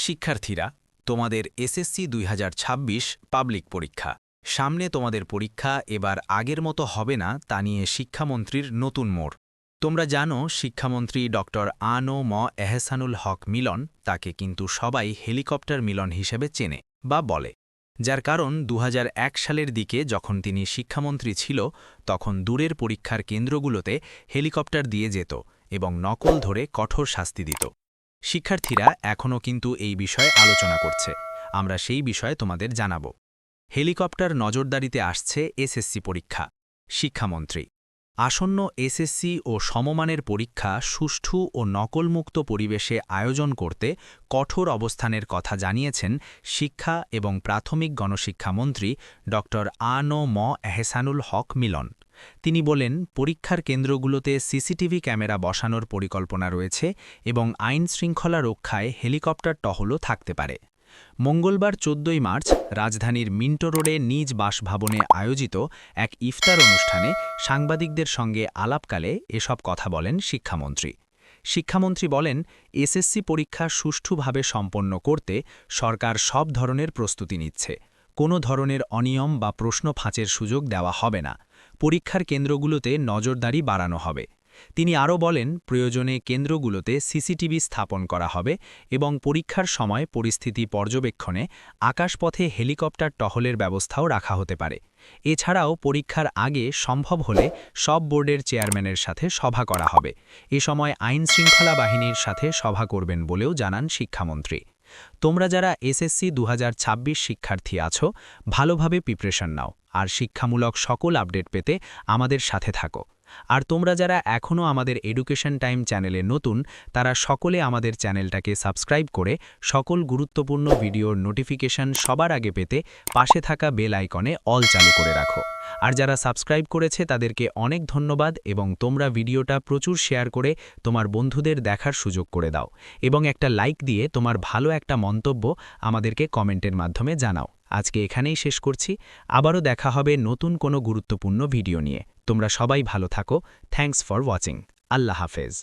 শিক্ষার্থীরা, তোমাদের SSC ২০২৬ public পরীক্ষা। সামনে তোমাদের পরীক্ষা এবার আগের মতো হবে না তা নিয়ে শিক্ষামন্ত্রীর নতুন মোড়। তোমরা জানো শিক্ষামন্ত্রী ডক্টর আ.ন.ম এহসানুল হক মিলন, তাকে কিন্তু সবাই হেলিকপ্টার মিলন হিসেবে চেনে বা বলে। যার কারণ ২০০১ সালের দিকে যখন তিনি শিক্ষামন্ত্রী ছিল, তখন দূরের পরীক্ষার কেন্দ্রগুলোতে হেলিকপ্টার দিয়ে যেত এবং নকল ধরে কঠোর শাস্তি দিত। শিক্ষার্থীরা এখনও কিন্তু এই বিষয়ে আলোচনা করছে, আমরা সেই বিষয়ে তোমাদের জানাব। হেলিকপ্টার নজরদারিতে আসছে এসএসসি পরীক্ষা। শিক্ষামন্ত্রী আসন্ন এসএসসি ও সমমানের পরীক্ষা সুষ্ঠু ও নকলমুক্ত পরিবেশে আয়োজন করতে কঠোর অবস্থানের কথা জানিয়েছেন শিক্ষা এবং প্রাথমিক গণশিক্ষামন্ত্রী ডক্টর আ.ন.ম এহসানুল হক মিলন। তিনি বলেন, পরীক্ষার কেন্দ্রগুলোতে সিসিটিভি ক্যামেরা বসানোর পরিকল্পনা রয়েছে এবং আইন শৃঙ্খলা রক্ষায় হেলিকপ্টার টহলও থাকতে পারে। মঙ্গলবার ১৪ মার্চ রাজধানীর মিন্টো রোডে নিজ বাসভবনে আয়োজিত এক ইফতার অনুষ্ঠানে সাংবাদিকদের সঙ্গে আলাপকালে এসব কথা বলেন শিক্ষামন্ত্রী। শিক্ষামন্ত্রী বলেন, এসএসসি পরীক্ষা সুষ্ঠুভাবে সম্পন্ন করতে সরকার সব ধরনের প্রস্তুতি নিচ্ছে। কোনো ধরনের অনিয়ম বা প্রশ্ন ফাঁচের সুযোগ দেওয়া হবে না। পরীক্ষার কেন্দ্রগুলোতে নজরদারি বাড়ানো হবে। তিনি আরও বলেন, প্রয়োজনে কেন্দ্রগুলোতে সিসিটিভি স্থাপন করা হবে এবং পরীক্ষার সময় পরিস্থিতি পর্যবেক্ষণে আকাশপথে হেলিকপ্টার টহলের ব্যবস্থাও রাখা হতে পারে। এছাড়াও পরীক্ষার আগে সম্ভব হলে সব বোর্ডের চেয়ারম্যানের সাথে সভা করা হবে। এ সময় আইন শৃঙ্খলা বাহিনীর সাথে সভা করবেন বলেও জানান শিক্ষামন্ত্রী। তোমরা যারা এসএসসি ২০২৬ শিক্ষার্থী আছো, ভালোভাবে প্রিপারেশন নাও আর শিক্ষামূলক সকল আপডেট পেতে আমাদের সাথে থাকো। আর তোমরা যারা এখনও আমাদের এডুকেশন টাইম চ্যানেলে নতুন, তারা সকলে আমাদের চ্যানেলটাকে সাবস্ক্রাইব করে সকল গুরুত্বপূর্ণ ভিডিওর নোটিফিকেশন সবার আগে পেতে পাশে থাকা বেল আইকনে অল চালু করে রাখো। আর যারা সাবস্ক্রাইব করেছে তাদেরকে অনেক ধন্যবাদ এবং তোমরা ভিডিওটা প্রচুর শেয়ার করে তোমার বন্ধুদের দেখার সুযোগ করে দাও এবং একটা লাইক দিয়ে তোমার ভালো একটা মন্তব্য আমাদেরকে কমেন্টের মাধ্যমে জানাও। আজকে এখানেই শেষ করছি, আবারও দেখা হবে নতুন কোনো গুরুত্বপূর্ণ ভিডিও নিয়ে। তোমরা সবাই ভালো থাকো। Thanks for watching. আল্লাহ হাফেজ।